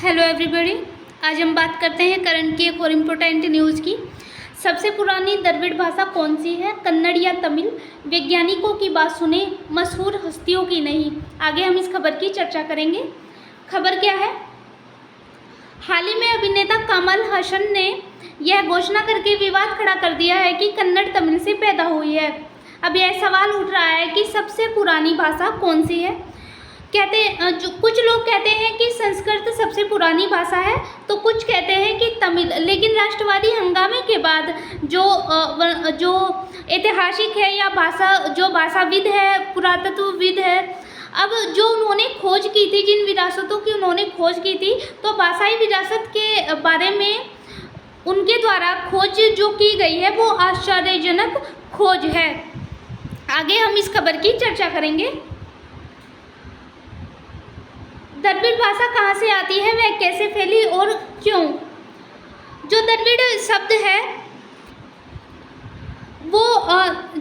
Hello everybody. आज हम बात करते हैं करंट की एक और इम्पोर्टेंट न्यूज़ की। सबसे पुरानी द्रविड़ भाषा कौन सी है, कन्नड़ या तमिल? वैज्ञानिकों की बात सुने, मशहूर हस्तियों की नहीं। आगे हम इस खबर की चर्चा करेंगे। खबर क्या है? हाल ही में अभिनेता कमल हसन ने यह घोषणा करके विवाद खड़ा कर दिया है कि कन्नड़ तमिल से पैदा हुई है। अब यह सवाल उठ रहा है कि सबसे पुरानी भाषा कौन सी है। कुछ लोग कहते हैं कि संस्कृत सबसे पुरानी भाषा है, तो कुछ कहते हैं कि तमिल। लेकिन राष्ट्रवादी हंगामे के बाद जो ऐतिहासिक है या भाषाविद है, पुरातत्वविद है, अब जो उन्होंने खोज की थी, जिन विरासतों की उन्होंने खोज की थी, तो भाषाई विरासत के बारे में उनके द्वारा खोज जो की गई है वो आश्चर्यजनक खोज है। आगे हम इस खबर की चर्चा करेंगे। द्रविड़ भाषा कहाँ से आती है, वह कैसे फैली और क्यों? जो द्रविड़ शब्द है वो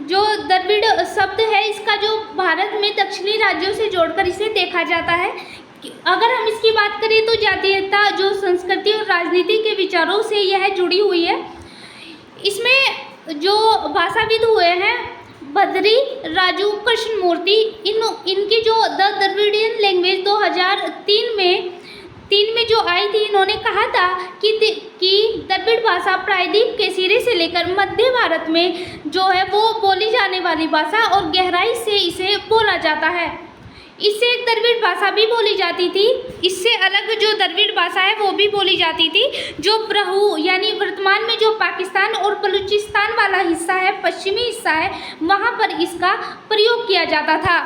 जो द्रविड़ शब्द है इसका जो भारत में दक्षिणी राज्यों से जोड़कर इसे देखा जाता है। अगर हम इसकी बात करें तो जातीयता, जो संस्कृति और राजनीति के विचारों से यह जुड़ी हुई है। इसमें जो भाषाविद हुए हैं बद्री, राजू, कृष्णमूर्ति, इनकी जो द द्रविडियन लैंग्वेज 2003 में जो आई थी, इन्होंने कहा था कि द्रविड़ भाषा प्रायद्वीप के सिरे से लेकर मध्य भारत में जो है वो बोली जाने वाली भाषा और गहराई से इसे बोला जाता है। इससे एक द्रविड़ भाषा भी बोली जाती थी। इससे अलग जो द्रविड़ भाषा है वो भी बोली जाती थी, जो ब्रहु यानी वर्तमान में जो पाकिस्तान और बलूचिस्तान वाला हिस्सा है, पश्चिमी हिस्सा है, वहाँ पर इसका प्रयोग किया जाता था।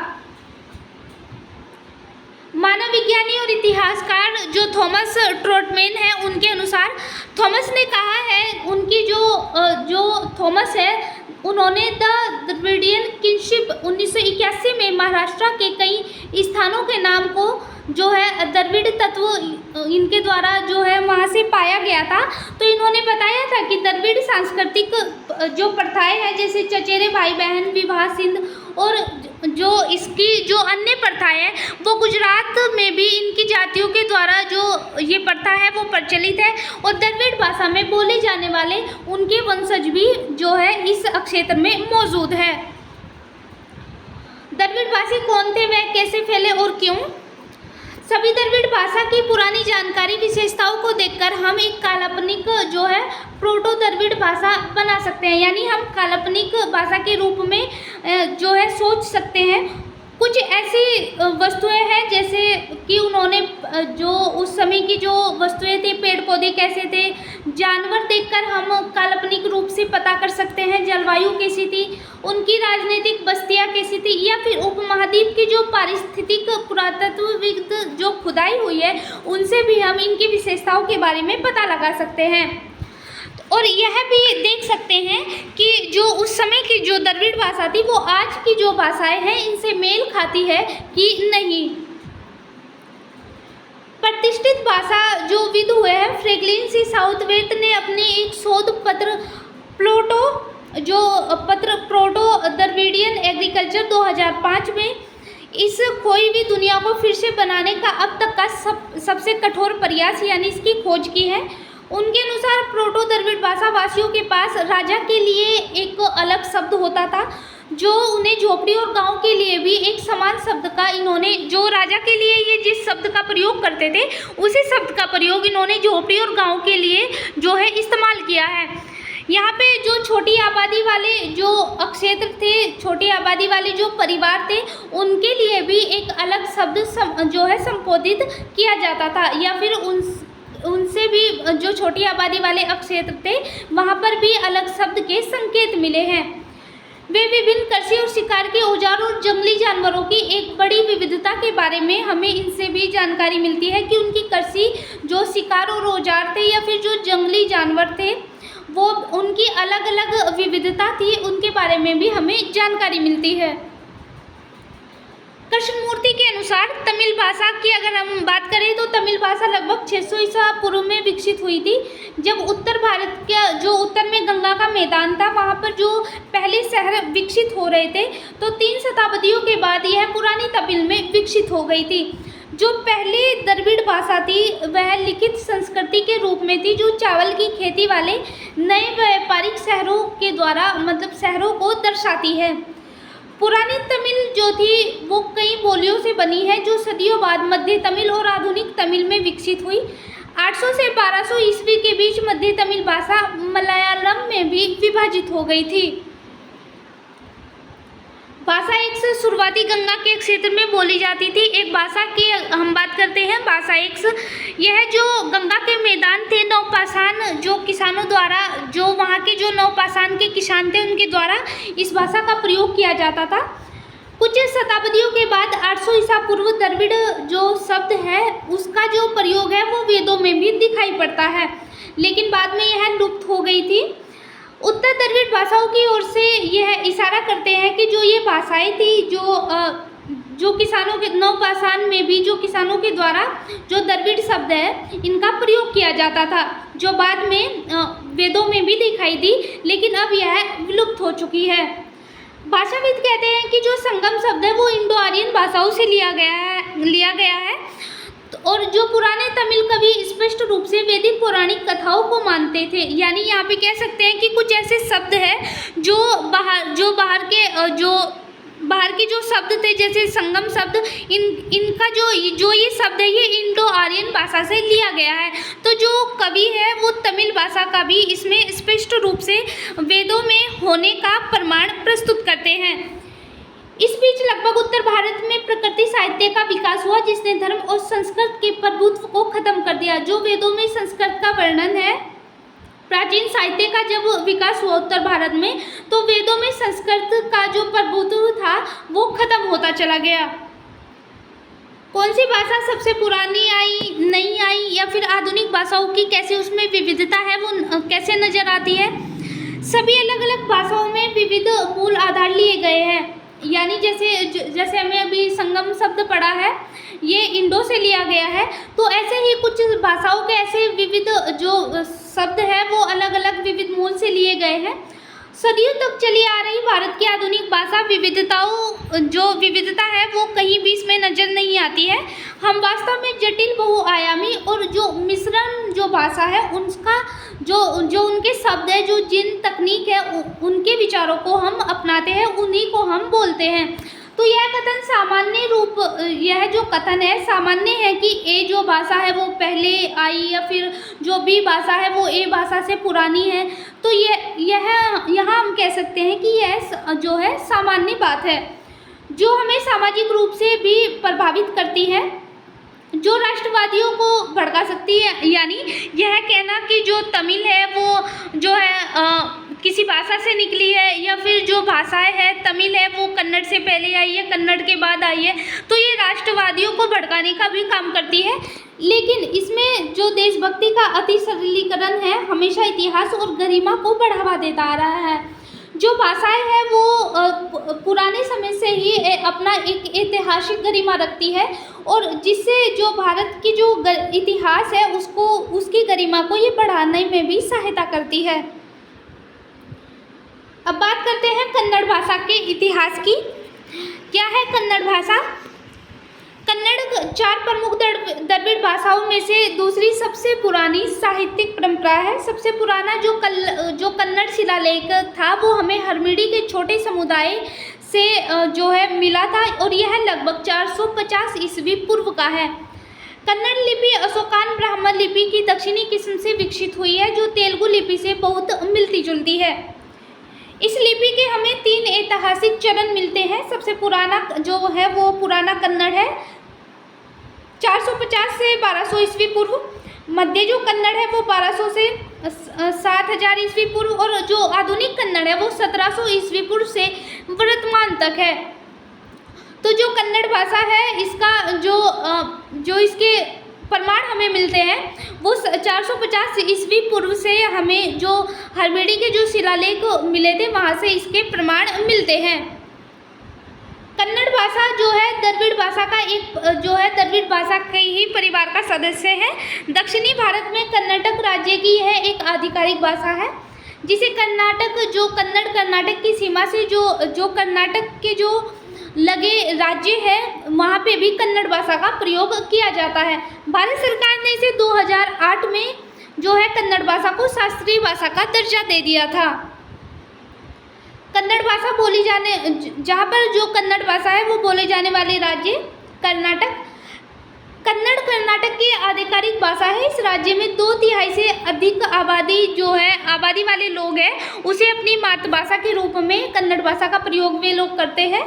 मानव विज्ञानी और इतिहासकार जो थॉमस ट्रोटमैन है, उनके अनुसार थॉमस ने कहा है, उनकी जो थॉमस है उन्होंने द द्रविडियन किनशिप 1981 में महाराष्ट्र के कई स्थानों के नाम को जो है द्रविड़ तत्व इनके द्वारा जो है वहाँ से पाया गया था। तो इन्होंने बताया था कि द्रविड़ सांस्कृतिक जो प्रथाएं हैं, जैसे चचेरे भाई बहन, विवाह सिंध और जो इसकी जो अन्य प्रथाएं हैं वो गुजरात में भी इनकी जातियों के द्वारा जो ये प्रथा है वो प्रचलित है। और द्रविड़ भाषा में बोले जाने वाले उनके वंशज भी जो है इस क्षेत्र में मौजूद है। द्रविड़ भाषी कौन थे, वह कैसे फैले और क्यों? सभी द्रविड़ भाषा की पुरानी जानकारी विशेषताओं को देखकर हम एक काल्पनिक जो है प्रोटो द्रविड़ भाषा बना सकते हैं, यानी हम काल्पनिक भाषा के रूप में जो है सोच सकते हैं। कुछ ऐसी वस्तुएं हैं जैसे कि उन्होंने जो उस समय की जो वस्तुएं थी, पेड़ पौधे कैसे थे, जानवर देखकर हम काल्पनिक रूप से पता कर सकते हैं जलवायु कैसी थी, उनकी राजनीतिक बस्तियां कैसी थी, या फिर उपमहाद्वीप की जो पारिस्थितिक पुरातत्वविद जो खुदाई हुई है उनसे भी हम इनकी विशेषताओं के बारे में पता लगा सकते हैं। और यह भी देख सकते हैं कि जो उस समय की जो द्रविड़ भाषा थी वो आज की जो भाषाएं हैं इनसे मेल खाती है कि नहीं। प्रतिष्ठित भाषा जो विद हुए हैं फ्रैंकलिन सी साउथवेट ने अपने एक शोध पत्र प्रोटो द्रविडियन एग्रीकल्चर 2005 में इस खोई हुई दुनिया को फिर से बनाने का अब तक का सबसे कठोर प्रयास यानी इसकी खोज की है। उनके अनुसार प्रोटो द्रविड़ भाषा वासियों के पास राजा के लिए एक अलग शब्द होता था, जो उन्हें झोपड़ी और गांव के लिए भी एक समान शब्द का इन्होंने जो राजा के लिए ये जिस शब्द का प्रयोग करते थे उसी शब्द का प्रयोग इन्होंने झोपड़ी और गांव के लिए जो है इस्तेमाल किया है। यहाँ पे जो छोटी आबादी वाले जो क्षेत्र थे, छोटी आबादी वाले जो परिवार थे, उनके लिए भी एक अलग शब्द जो है संबोधित किया जाता था, या फिर उनसे भी जो छोटी आबादी वाले क्षेत्र थे वहाँ पर भी अलग शब्द के संकेत मिले हैं। वे विभिन्न कृषि और शिकार के औजार और जंगली जानवरों की एक बड़ी विविधता के बारे में हमें इनसे भी जानकारी मिलती है कि उनकी कृषि जो शिकार और औजार थे या फिर जो जंगली जानवर थे वो उनकी अलग अलग विविधता थी, उनके बारे में भी हमें जानकारी मिलती है। कृष्णमूर्ति के अनुसार तमिल भाषा की अगर हम बात करें तो तमिल भाषा लगभग 600 ईसा पूर्व में विकसित हुई थी, जब उत्तर भारत का जो उत्तर में गंगा का मैदान था वहाँ पर जो पहले शहर विकसित हो रहे थे, तो 3 शताब्दियों के बाद यह पुरानी तमिल में विकसित हो गई थी। जो पहले द्रविड़ भाषा थी वह लिखित संस्कृति के रूप में थी, जो चावल की खेती वाले नए व्यापारिक शहरों के द्वारा मतलब शहरों को दर्शाती है। पुरानी तमिल जो थी वो कई बोलियों से बनी है, जो सदियों बाद मध्य तमिल और आधुनिक तमिल में विकसित हुई। 800 से 1200 ईस्वी के बीच मध्य तमिल भाषा मलयालम में भी विभाजित हो गई थी। भाषा एक से शुरुआती गंगा के क्षेत्र में बोली जाती थी। एक भाषा की हम बात करते हैं, भाषा एक, यह जो गंगा के मैदान थे नवपाषाण जो किसानों द्वारा, जो वहाँ के जो नवपाषाण के किसान थे उनके द्वारा इस भाषा का प्रयोग किया जाता था। कुछ शताब्दियों के बाद 800 ईसा पूर्व द्रविड़ जो शब्द है उसका जो प्रयोग है वो वेदों में भी दिखाई पड़ता है, लेकिन बाद में यह लुप्त हो गई थी। उत्तर द्रविड़ भाषाओं की ओर से यह इशारा करते हैं कि जो ये भाषाएं थी जो किसानों के नवपाषाण में भी जो किसानों के द्वारा जो द्रविड़ शब्द है इनका प्रयोग किया जाता था, जो बाद में वेदों में भी दिखाई दी, लेकिन अब यह विलुप्त हो चुकी है। भाषाविद कहते हैं कि जो संगम शब्द है वो इंडो आर्यन भाषाओं से लिया गया है और जो पुराने तमिल कवि स्पष्ट रूप से वैदिक पौराणिक कथाओं को मानते थे। यानी यहाँ पे कह सकते हैं कि कुछ ऐसे शब्द हैं जो बाहर के जो शब्द थे जैसे संगम शब्द, इनका जो ये शब्द है ये इंडो आर्यन भाषा से लिया गया है। तो जो कवि है वो तमिल भाषा का भी इसमें स्पष्ट रूप से वेदों में होने का प्रमाण प्रस्तुत करते हैं। इस बीच लगभग उत्तर भारत में प्रकृति साहित्य का विकास हुआ, जिसने धर्म और संस्कृत के प्रभुत्व को खत्म कर दिया। जो वेदों में संस्कृत का वर्णन है, प्राचीन साहित्य का जब विकास हुआ उत्तर भारत में, तो वेदों में संस्कृत का जो प्रभुत्व था वो खत्म होता चला गया। कौन सी भाषा सबसे पुरानी आई, नई आई या फिर आधुनिक भाषाओं की कैसे उसमें विविधता है वो कैसे नजर आती है? सभी अलग अलग भाषाओं में विविध मूल आधार लिए गए हैं। यानी जैसे हमें अभी संगम शब्द पढ़ा है ये इंडो से लिया गया है, तो ऐसे ही कुछ भाषाओं के ऐसे विविध जो शब्द है वो अलग अलग विविध मूल से लिए गए हैं। सदियों तक चली आ रही भारत की आधुनिक भाषा विविधता है वो कहीं भी इसमें नजर नहीं आती है। हम वास्तव में जटिल बहुआयामी और जो मिश्रण जो भाषा है उसका जो उनके शब्द है, जो जिन तकनीक है उनके विचारों को हम अपनाते हैं उन्हीं को हम बोलते हैं। तो यह कथन सामान्य रूप, यह जो कथन है सामान्य है कि ए जो भाषा है वो पहले आई या फिर जो बी भाषा है वो ए भाषा से पुरानी है। तो यहाँ हम कह सकते हैं कि यह जो है सामान्य बात है जो हमें सामाजिक रूप से भी प्रभावित करती है, जो राष्ट्रवादियों को भड़का सकती है। यानी यह कहना कि जो तमिल है वो जो है किसी भाषा से निकली है या फिर जो भाषाएं है तमिल है वो कन्नड़ से पहले आई है, कन्नड़ के बाद आई है, तो ये राष्ट्रवादियों को भड़काने का भी काम करती है। लेकिन इसमें जो देशभक्ति का अति सरलीकरण है हमेशा इतिहास और गरिमा को बढ़ावा देता आ रहा है। जो भाषाएं हैं वो पुराने समय से ही अपना एक ऐतिहासिक गरिमा रखती है और जिससे जो भारत की जो इतिहास है उसकी गरिमा को ये बढ़ाने में भी सहायता करती है। अब बात करते हैं कन्नड़ भाषा के इतिहास की। क्या है कन्नड़ भाषा? कन्नड़ 4 प्रमुख द्रविड़ भाषाओं में से दूसरी सबसे पुरानी साहित्यिक परंपरा है। सबसे पुराना जो कन्नड़ शिलालेख था वो हमें हरमिडी के छोटे समुदाय से जो है मिला था और यह लगभग 450 ईस्वी पूर्व का है। कन्नड़ लिपि अशोकान ब्राह्मण लिपि की दक्षिणी किस्म से विकसित हुई है जो तेलुगु लिपि से बहुत मिलती जुलती है। इस लिपि के हमें 3 ऐतिहासिक चरण मिलते हैं। सबसे पुराना जो है वो पुराना कन्नड़ है 450 से 1200 ईस्वी पूर्व। मध्य जो कन्नड़ है वो 1200 से 7000 ईस्वी पूर्व और जो आधुनिक कन्नड़ है वो 1700 ईस्वी पूर्व से वर्तमान तक है। तो जो कन्नड़ भाषा है इसका जो इसके प्रमाण हमें मिलते हैं वो 450 ईस्वी पूर्व से हमें जो हरमिडी के जो शिलालेख मिले थे वहाँ से इसके प्रमाण मिलते हैं। कन्नड़ भाषा जो है द्रविड़ भाषा का द्रविड़ भाषा के ही परिवार का सदस्य है। दक्षिणी भारत में कर्नाटक राज्य की यह एक आधिकारिक भाषा है जिसे कन्नड़ कर्नाटक की सीमा से जो कर्नाटक के जो लगे राज्य है वहाँ पे भी कन्नड़ भाषा का प्रयोग किया जाता है। भारत सरकार ने इसे 2008 में जो है कन्नड़ भाषा को शास्त्रीय भाषा का दर्जा दे दिया था। कन्नड़ भाषा बोली जाने जहाँ पर जो कन्नड़ भाषा है वो बोले जाने वाले राज्य कर्नाटक। कन्नड़ कर्नाटक की आधिकारिक भाषा है। इस राज्य में 2/3 से अधिक आबादी जो है आबादी वाले लोग हैं उसे अपनी मातृभाषा के रूप में कन्नड़ भाषा का प्रयोग वे लोग करते हैं।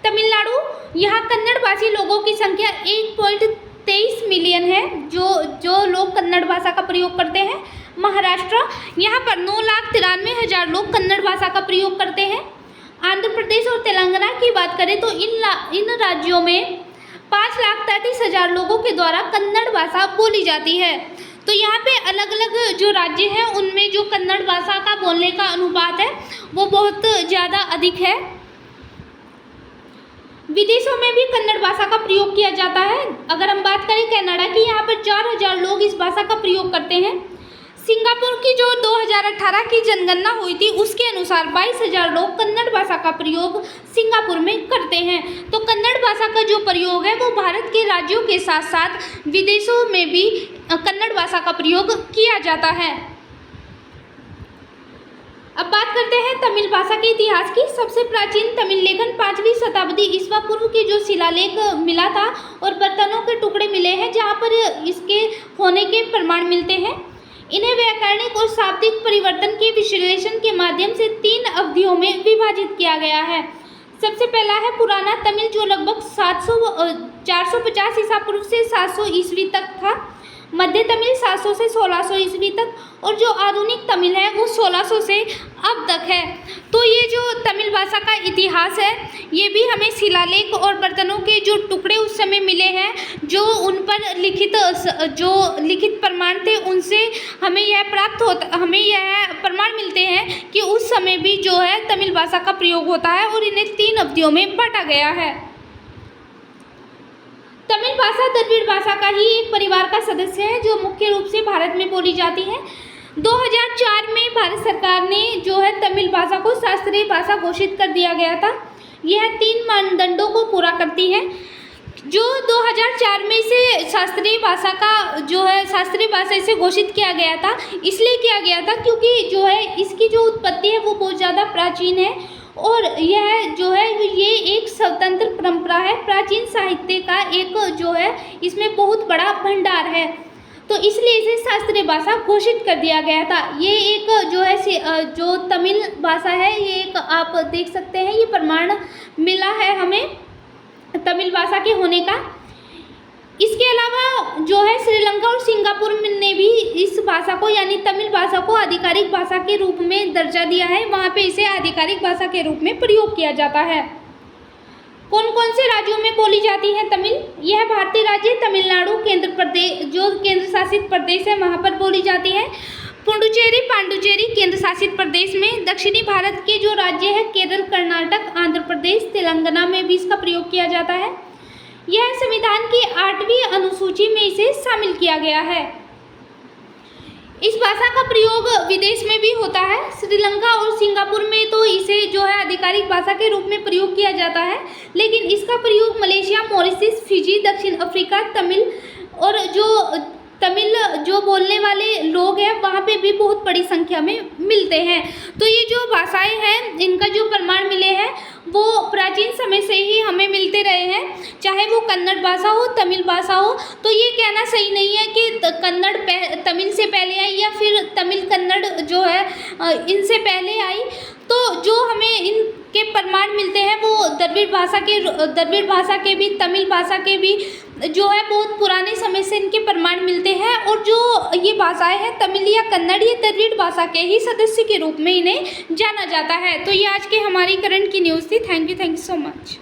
तमिलनाडु, यहाँ कन्नड़ भाषी लोगों की संख्या 1.23 मिलियन है जो लोग कन्नड़ भाषा का प्रयोग करते हैं। महाराष्ट्र, यहाँ पर 9,93,000 लोग कन्नड़ भाषा का प्रयोग करते हैं। आंध्र प्रदेश और तेलंगाना की बात करें तो इन राज्यों में 5,33,000 लोगों के द्वारा कन्नड़ भाषा बोली जाती है। तो यहाँ पे अलग अलग जो राज्य हैं उनमें जो कन्नड़ भाषा का बोलने का अनुपात है वो बहुत ज़्यादा अधिक है। विदेशों में भी कन्नड़ भाषा का प्रयोग किया जाता है। अगर हम बात करें कनाडा की, यहाँ पर 4,000 लोग इस भाषा का प्रयोग करते हैं। सिंगापुर की जो 2018 की जनगणना हुई थी उसके अनुसार 22,000 लोग कन्नड़ भाषा का प्रयोग सिंगापुर में करते हैं। तो कन्नड़ भाषा का जो प्रयोग है वो भारत के राज्यों के साथ साथ विदेशों में भी कन्नड़ भाषा का प्रयोग किया जाता है। अब बात करते हैं तमिल भाषा के इतिहास की। सबसे प्राचीन तमिल लेखन 5वीं शताब्दी ईस्वा पूर्व के जो शिलालेख मिला था और बर्तनों के टुकड़े मिले हैं जहाँ पर इसके होने के प्रमाण मिलते हैं। इन्हें व्याकरणिक और शाब्दिक परिवर्तन के विश्लेषण के माध्यम से 3 अवधियों में विभाजित किया गया है। सबसे पहला है पुराना तमिल जो लगभग 450 ईसा पूर्व से 700 ईस्वी तक था। मध्य तमिल 700 से 1600 ईस्वी तक और जो आधुनिक तमिल है वो 1600 से अब तक है। तो ये जो तमिल भाषा का इतिहास है ये भी हमें शिलालेख और बर्तनों के जो टुकड़े उस समय मिले हैं जो उन पर लिखित प्रमाण थे उनसे हमें यह प्रमाण मिलते हैं कि उस समय भी जो है तमिल भाषा का प्रयोग होता है और इन्हें 3 अवधियों में बांटा गया है। तमिल भाषा द्रविड़ भाषा का ही एक परिवार का सदस्य है जो मुख्य रूप से भारत में बोली जाती है। 2004 में भारत सरकार ने जो है तमिल भाषा को शास्त्रीय भाषा घोषित कर दिया गया था। यह 3 मानदंडों को पूरा करती है। जो 2004 में इसे शास्त्रीय भाषा इसे घोषित किया गया था, इसलिए किया गया था क्योंकि जो है इसकी जो उत्पत्ति है वो बहुत ज़्यादा प्राचीन है और यह जो है ये एक स्वतंत्र परंपरा है। प्राचीन साहित्य का एक जो है इसमें बहुत बड़ा भंडार है, तो इसलिए इसे शास्त्रीय भाषा घोषित कर दिया गया था। ये एक जो है जो तमिल भाषा है ये एक आप देख सकते हैं ये प्रमाण मिला है हमें तमिल भाषा के होने का। इसके अलावा जो है श्रीलंका और सिंगापुर ने भी इस भाषा को यानी तमिल भाषा को आधिकारिक भाषा के रूप में दर्जा दिया है। वहाँ पे इसे आधिकारिक भाषा के रूप में प्रयोग किया जाता है। कौन कौन से राज्यों में बोली जाती है तमिल? यह भारतीय राज्य तमिलनाडु केंद्र प्रदेश जो केंद्र शासित प्रदेश है वहाँ पर बोली जाती है। पांडुचेरी केंद्र शासित प्रदेश में। दक्षिणी भारत के जो राज्य है केरल, कर्नाटक, आंध्र प्रदेश, तेलंगाना में भी इसका प्रयोग किया जाता है। यह संविधान की 8वीं अनुसूची में इसे शामिल किया गया है। इस भाषा का प्रयोग विदेश में भी होता है। श्रीलंका और सिंगापुर में तो इसे जो है आधिकारिक भाषा के रूप में प्रयोग किया जाता है, लेकिन इसका प्रयोग मलेशिया, मॉरिशस, फिजी, दक्षिण अफ्रीका, तमिल जो बोलने वाले लोग हैं वहाँ पे भी बहुत बड़ी संख्या में मिलते हैं। तो ये जो भाषाएं हैं इनका जो प्रमाण मिले हैं वो प्राचीन समय से ही हमें मिलते रहे हैं, चाहे वो कन्नड़ भाषा हो, तमिल भाषा हो। तो ये कहना सही नहीं है कि कन्नड़ तमिल से पहले आई या फिर तमिल कन्नड़ जो है इनसे पहले आई। तो जो हमें इनके प्रमाण मिलते हैं वो द्रविड़ भाषा के भी तमिल भाषा के भी जो है बहुत पुराने समय से इनके प्रमाण मिलते हैं। और जो ये भाषाएं हैं तमिल या कन्नड़ ये द्रविड़ भाषा के ही सदस्य के रूप में इन्हें जाना जाता है। तो ये आज के हमारी करंट की न्यूज़ थी। Thank you so much.